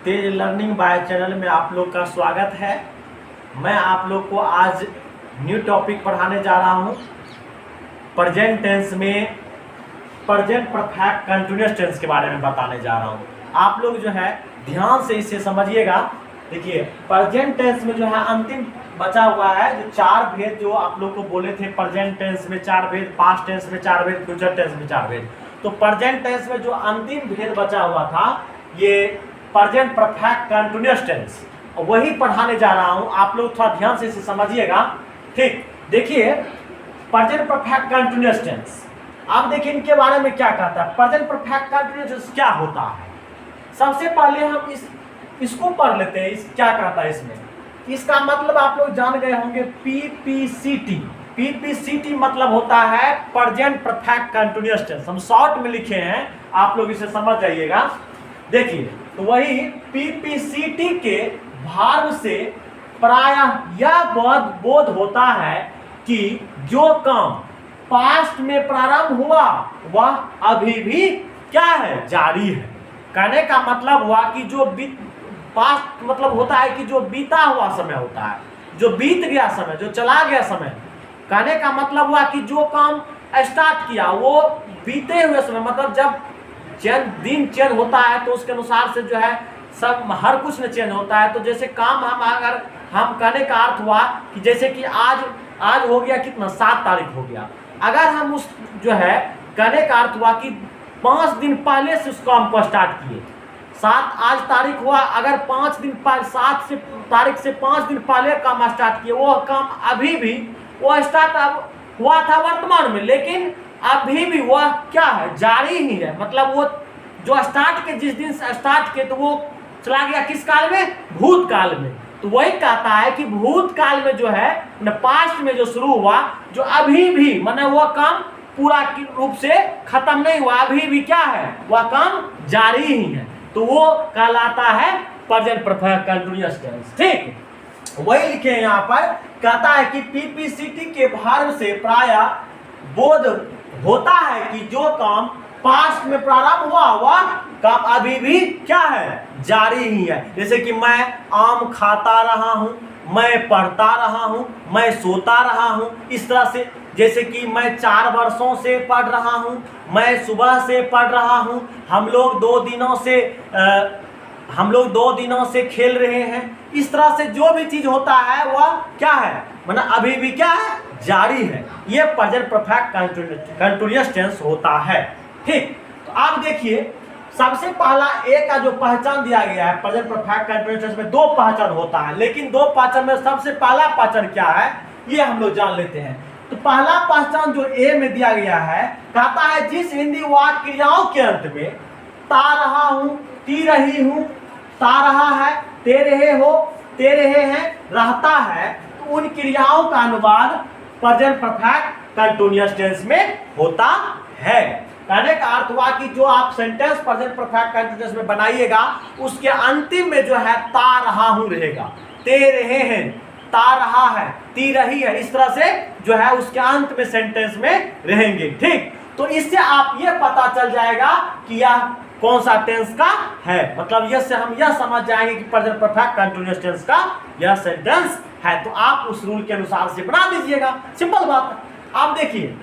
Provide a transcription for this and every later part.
Tej learning by channel में आप लोग का स्वागत है। मैं आप लोग को आज न्यू टॉपिक पढ़ाने जा रहा हूं। प्रेजेंट टेंस में प्रेजेंट परफेक्ट कंटिन्यूअस टेंस के बारे में बताने जा रहा हूं। आप लोग जो है ध्यान से इसे समझिएगा। देखिए, प्रेजेंट टेंस में जो है अंतिम बचा हुआ है जो चार भेद जो आप लोग को बोले थे। प्रेजेंट टेंस में चार भेद, पास्ट टेंस में चार भेद, फ्यूचर टेंस में चार भेद। तो प्रेजेंट टेंस में जो अंतिम भेद बचा हुआ था ये प्रेजेंट परफेक्ट कंटिन्यूअस टेंस, वही पढ़ाने जा रहा हूं। आप लोग थोड़ा ध्यान से इसे समझिएगा। ठीक, देखिए प्रेजेंट परफेक्ट कंटिन्यूअस टेंस। अब देखिए इनके बारे में क्या कहता है। प्रेजेंट परफेक्ट कंटिन्यूअस टेंस क्या होता है, सबसे पहले हम इसको पढ़ लेते हैं। क्या कहता है इसमें, इसका मतलब आप लोग जान गए होंगे। पीपीसीटी, पीपीसीटी मतलब होता है प्रेजेंट परफेक्ट कंटिन्यूअस टेंस। हम शॉर्ट में लिखे हैं, आप लोग इसे समझ जाइएगा। देखिए, तो वही पीपीसीटी के भार्व से प्रायः यह बोध होता है कि जो काम पास्ट में प्रारंभ हुआ वह अभी भी क्या है, जारी है। कहने का मतलब हुआ कि जो पास्ट मतलब होता है कि जो बीता हुआ समय होता है, जो बीत गया समय, जो चला गया समय। कहने का मतलब हुआ कि जो काम स्टार्ट किया वो बीते हुए समय, मतलब जब दिन चेंज होता है तो उसके अनुसार से जो है सब हर कुछ में चेंज होता है। तो जैसे काम हम कहने का अर्थ हुआ कि जैसे कि आज हो गया कितना, 7 तारीख हो गया। अगर हम उस जो है कहने का अर्थ हुआ कि 5 दिन पहले से उस काम को स्टार्ट किए। आज तारीख हुआ, अगर 5 दिन पहले 7 से तारीख से 5 दिन पहले काम स्टार्ट किए, वो काम अभी भी वो स्टार्ट अब हुआ था वर्तमान में, लेकिन अभी भी वह क्या है, जारी ही है। मतलब वो जो स्टार्ट के जिस दिन से स्टार्ट किए तो वो चला गया किस काल में, भूतकाल में। तो वही कहता है कि भूतकाल में जो है न, पास्ट में जो शुरू हुआ, जो अभी भी माने वह काम पूरा रूप से खत्म नहीं हुआ, अभी भी क्या है, वह काम जारी ही है। तो वो कहलाता है प्रेजेंट परफेक्ट कंटिन्यूअस टेंस। ठीक, वही लिखे यहाँ पर। कहता है कि पीपीसीटी के भार्व से प्रायः बोध होता है कि जो काम पास्ट में प्रारंभ हुआ वह काम अभी भी क्या है, जारी ही है। जैसे कि मैं आम खाता रहा हूं, मैं पढ़ता रहा हूं, मैं सोता रहा हूं। इस तरह से जैसे कि मैं 4 वर्षों से पढ़ रहा हूं, मैं सुबह से पढ़ रहा हूं, हम लोग 2 दिनों से खेल रहे हैं। इस तरह से जो भी चीज होता है वह क्या है, मतलब अभी भी क्या है, जारी है। ये प्रेजेंट परफेक्ट कंटिन्यूअस टेंस होता है। ठीक, तो आप देखिए सबसे पहला ए का जो पहचान दिया गया है प्रेजेंट परफेक्ट कंटिन्यूअस टेंस में, 2 पहचान होता है। लेकिन 2 पहचान में सबसे पहला पहचान क्या है ये हम लोग जान लेते हैं। तो पहला पहचान जो ए में दिया गया है, कहता है जिस हिंदी वाक्य क्रियाओं के अंत में ता रहा हूं, ती रही हूं, ता रहा है, ते रहे हो, ते रहे हैं, रहता है, तो उन क्रियाओं का अनुवाद प्रेजेंट परफेक्ट कंटिन्यूअस टेंस में होता है। कहने का अर्थ हुआ कि जो आप सेंटेंस प्रेजेंट परफेक्ट कंटिन्यूअस में बनाइएगा उसके अंतिम में जो है ता रहा हूं रहेगा, ते रहे हैं, ता रहा है, ती रही है। इस तरह से जो है उसके अंत में सेंटेंस में रहेंगे। ठीक, तो इससे आप ये पता चल जाएगा कि यह कौन सा टेंस का है। मतलब ये से हम यह समझ जाएंगे कि प्रेजेंट परफेक्ट कंटिन्यूअस टेंस का यह सेंटेंस है। तो आप उस रूल के अनुसार से बना दीजिएगा, सिंपल बात है। आप देखिए,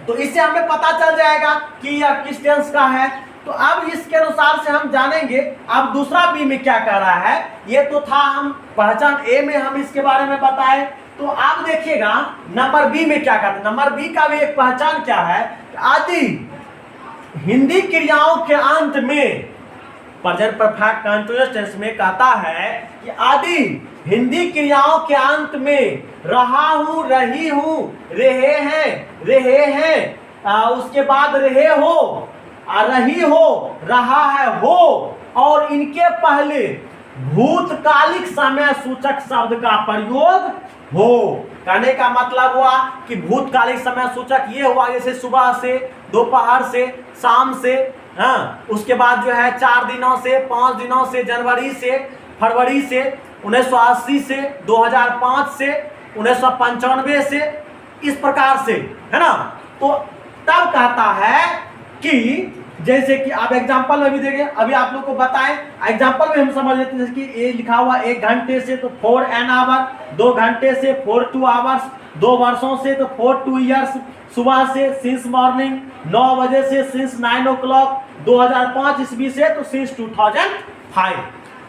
तो इससे हमें पता चल जाएगा कि यह किस टेंस का है। तो अब इसके अनुसार से हम जानेंगे। अब दूसरा बी में क्या कह रहा है, ये तो था हम पहचान ए में हम इसके बारे में बताए। तो आप देखिएगा नंबर बी में क्या कहता है। नंबर बी का भी एक पहचान क्या है, आदि हिंदी क्रियाओं के अंत में प्रेजेंट परफेक्ट कंटिन्यूअस टेंस में कहता है कि आदि हिंदी क्रियाओं के अंत में रहा हूं, रही हूं, रहे हैं, उसके बाद रहे हो, रही हो, रहा है, हो, और इनके पहले भूतकालिक समय सूचक शब्द का प्रयोग हो। कहने का मतलब हुआ कि भूतकालिक समय सूचक ये हुआ जैसे सुबह से, दोपहर से, शाम से, उसके बाद जो है 4 दिनों से, 5 दिनों से, जनवरी से, फरवरी से, 1980 से, 2005 से, 1995 से, इस प्रकार से, है ना। तो तब कहता है कि जैसे कि आप एग्जांपल में भी देंगे, अभी आप लोग को बताएं, एग्जांपल में हम समझ लेते हैं। जैसे कि ये लिखा हुआ 1 घंटे से तो 4 एन आवर, 2 घंटे से 4 2 आवर्स, 2 वर्षों से तो 4 2 ईयर्स, सुबह से सिंस मॉर्निंग 9 बजे से सिंस 9 o'clock, 2005 ईस्वी से तो सिंस 2005।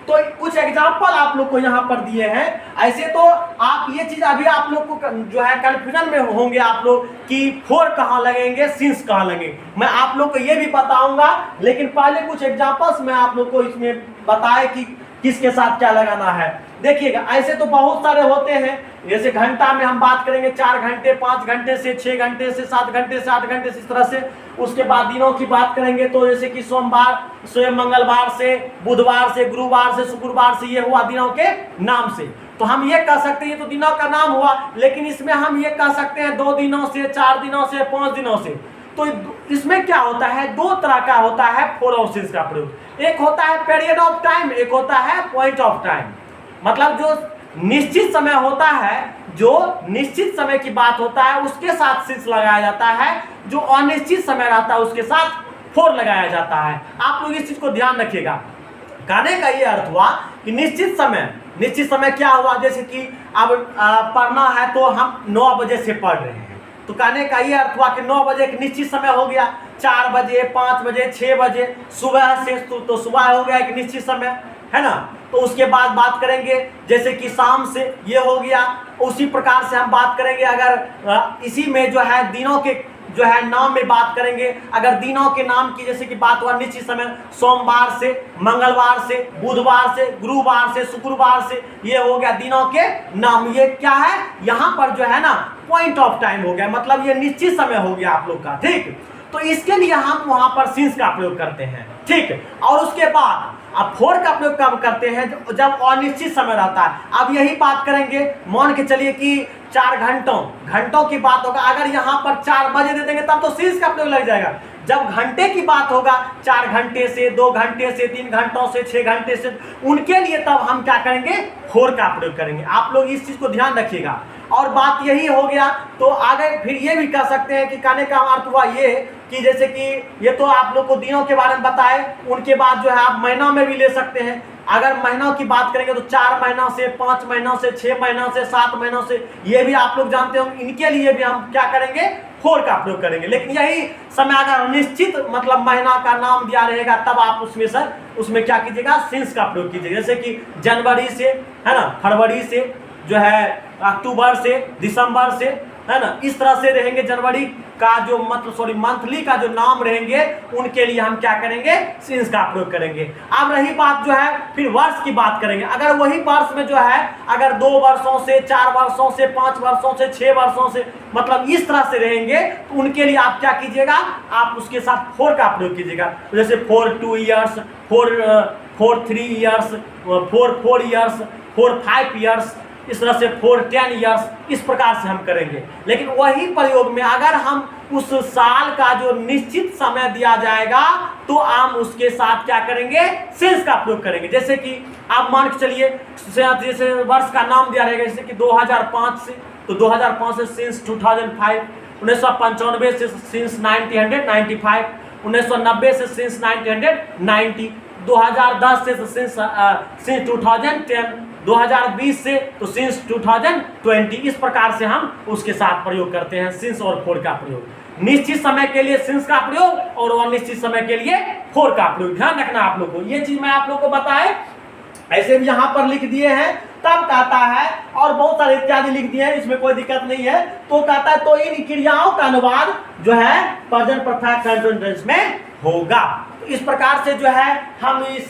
तो कुछ एग्जाम्पल आप लोग को यहाँ पर दिए हैं। ऐसे तो आप ये चीज अभी आप लोग को जो है कंफ्यूजन में होंगे आप लोग कि 4 कहाँ लगेंगे, सिंस कहाँ लगेंगे। मैं आप लोग को ये भी बताऊंगा, लेकिन पहले कुछ एग्जाम्पल्स मैं आप लोग को इसमें बताए कि किसके साथ क्या लगाना है। देखिएगा, ऐसे तो बहुत सारे होते हैं। जैसे घंटा में हम बात करेंगे 4 घंटे, 5 घंटे से, 6 घंटे से, 7 घंटे से, 8 घंटे से, इस तरह से। उसके बाद दिनों की बात करेंगे तो जैसे कि सोमवार से, मंगलवार से, बुधवार से, गुरुवार से, शुक्रवार से, ये हुआ दिनों के नाम से। तो हम ये कह सकते हैं ये तो दिनों का नाम हुआ, लेकिन इसमें हम ये कह सकते हैं 2 दिनों से, 4 दिनों से, 5 दिनों से। तो इसमें क्या होता है, 2 तरह का होता है 4 और सिंस का प्रयोग। एक होता है पीरियड ऑफ टाइम, एक होता है पॉइंट ऑफ टाइम। मतलब जो निश्चित समय होता है, जो निश्चित समय की बात होता है उसके साथ सिंस लगाया जाता है, जो अनिश्चित समय रहता है उसके साथ 4 लगाया जाता है। आप लोग इस चीज को ध्यान रखिएगा। कहने का ये अर्थ हुआ कि निश्चित समय क्या हुआ, जैसे कि अब पढ़ना है तो हम 9 बजे से पढ़ रहे हैं, तो कहने का ये अर्थ हुआ कि 9 बजे एक निश्चित समय हो गया। 4 बजे, 5 बजे, 6 बजे सुबह से तो सुबह हो गया एक निश्चित समय, है ना। तो उसके बाद बात करेंगे जैसे कि शाम से, ये हो गया। उसी प्रकार से हम बात करेंगे अगर इसी में जो है दिनों के जो है नाम में बात करेंगे। अगर दिनों के नाम की जैसे कि बात हुआ निश्चित समय, सोमवार से, मंगलवार से, बुधवार से, गुरुवार से, शुक्रवार से, ये हो गया दिनों के नाम। ये क्या है, यहाँ पर जो है ना पॉइंट ऑफ टाइम हो गया, मतलब ये निश्चित समय हो गया आप लोग का, ठीक। तो इसके लिए हम वहां पर सिंस का प्रयोग करते हैं, ठीक। और उसके बाद अब 4 का प्रयोग कब करते हैं, जब अनिश्चित समय रहता है। अब यही बात करेंगे, मान के चलिए कि 4 घंटों की बात होगा। अगर यहाँ पर 4 बजे दे देंगे तब तो सिंस का प्रयोग लग जाएगा। जब घंटे की बात होगा 4 घंटे से, 2 घंटे से, 3 घंटों से, 6 घंटे से, उनके लिए तब हम क्या करेंगे, 4 का प्रयोग करेंगे। आप लोग इस चीज को ध्यान रखिएगा। और बात यही हो गया तो आगे फिर ये भी कह सकते हैं कि कहने का अर्थ हुआ ये कि जैसे कि ये तो आप लोग को दिनों के बारे में बताए, उनके बाद जो है आप महीनों में भी ले सकते हैं। अगर महीनों की बात करेंगे तो 4 महीनों से, 5 महीनों से, 6 महीनों से, 7 महीनों से, ये भी आप लोग जानते हो। इनके लिए भी हम क्या करेंगे, 4 का प्रयोग करेंगे। लेकिन यही समय अगर निश्चित मतलब महीना का नाम दिया रहेगा तब आप उसमें क्या कीजिएगा, सिंस का प्रयोग कीजिएगा। जैसे कि जनवरी से, है ना, फरवरी से, जो है अक्टूबर से, दिसंबर से, है ना, इस तरह से रहेंगे। जनवरी का जो मतलब मंथली का जो नाम रहेंगे उनके लिए हम क्या करेंगे, सिंस का प्रयोग करेंगे। अब रही बात जो है फिर वर्ष की बात करेंगे। अगर वही वर्ष में जो है अगर 2 वर्षों से, 4 वर्षों से, 5 वर्षों से, 6 वर्षों से, मतलब इस तरह से रहेंगे तो उनके लिए आप क्या कीजिएगा, आप उसके साथ 4 का प्रयोग कीजिएगा। जैसे 4 2 ईयर्स, 4 3 ईयर्स, 4 4 ईयर्स, 4 5 ईयर्स, इस तरह से 4 10 ईयर्स, इस प्रकार से हम करेंगे। लेकिन वही प्रयोग में अगर हम उस साल का जो निश्चित समय दिया जाएगा तो हम उसके साथ क्या करेंगे, सिंस का प्रयोग करेंगे। जैसे कि आप मान के चलिए जैसे वर्ष का नाम दिया रहेगा, जैसे कि 2005 से, तो 2005 से सिंस 2005, 1995 से सिंस 1995, 1990 से सिंस 1990, 2010 से सिंस 2010, 2020 से तो सिंस 2020। इस प्रकार से हम उसके साथ प्रयोग करते हैं सिंस और 4 का प्रयोग। निश्चित समय के लिए सिंस का प्रयोग और अनिश्चित समय के लिए 4 का प्रयोग। ध्यान रखना आप लोग को, ये चीज मैं आप लोग को बताए, ऐसे भी यहाँ पर लिख दिए हैं। तब कहता है, और बहुत सारे इत्यादि लिख दिए हैं, इसमें कोई दिक्कत नहीं है। तो कहता है तो इन क्रियाओं का अनुवाद जो है प्रेजेंट परफेक्ट कंटीन्यूअस में होगा। तो इस प्रकार से जो है हम इस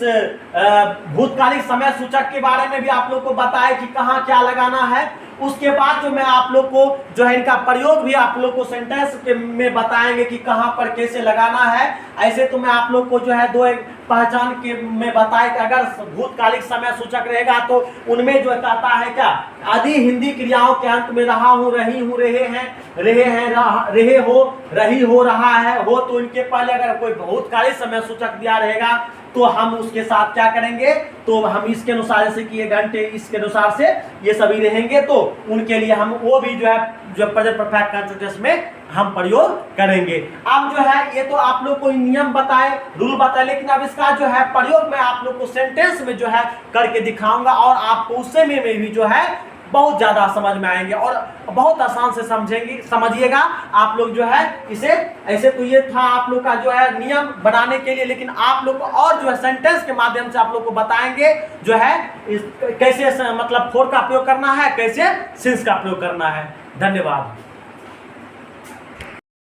भूतकालिक समय सूचक के बारे में भी आप लोग को बताए कि कहाँ क्या लगाना है। उसके बाद जो मैं आप लोग को जो है इनका प्रयोग भी आप लोग को सेंटेंस में बताएंगे कि कहाँ पर कैसे लगाना है। ऐसे तो मैं आप लोग को जो है 2 पहचान के में बताए कि अगर भूतकालिक समय सूचक रहेगा तो उनमें जो कहता है क्या, आदि हिंदी क्रियाओं के अंत में रहा हूँ, रही हूँ, रहे हैं, रहे हो, रही हो, रहा है, हो, तो इनके पहले अगर कोई भूतकालिक समय सूचक दिया रहेगा तो हम उसके साथ क्या करेंगे, तो हम इसके अनुसार जैसे कि ये घंटे इसके अनुसार से ये सभी रहेंगे, तो उनके लिए हम वो भी जो है जो प्रेजेंट परफेक्ट कंटीन्यूअस में हम प्रयोग करेंगे। अब जो है ये तो आप लोग को नियम बताए, रूल बताए, लेकिन अब इसका जो है प्रयोग मैं आप लोग को सेंटेंस में जो है करके दिखाऊंगा और आपको उससे में भी जो है बहुत ज्यादा समझ में आएंगे और बहुत आसान से समझेंगे, समझिएगा आप लोग जो है इसे। ऐसे तो ये था आप लोग का जो है नियम बनाने के लिए, लेकिन आप लोग को और जो है सेंटेंस के माध्यम से आप लोग को बताएंगे जो है कैसे मतलब फोर का प्रयोग करना है, कैसे सिंस का प्रयोग करना है। धन्यवाद।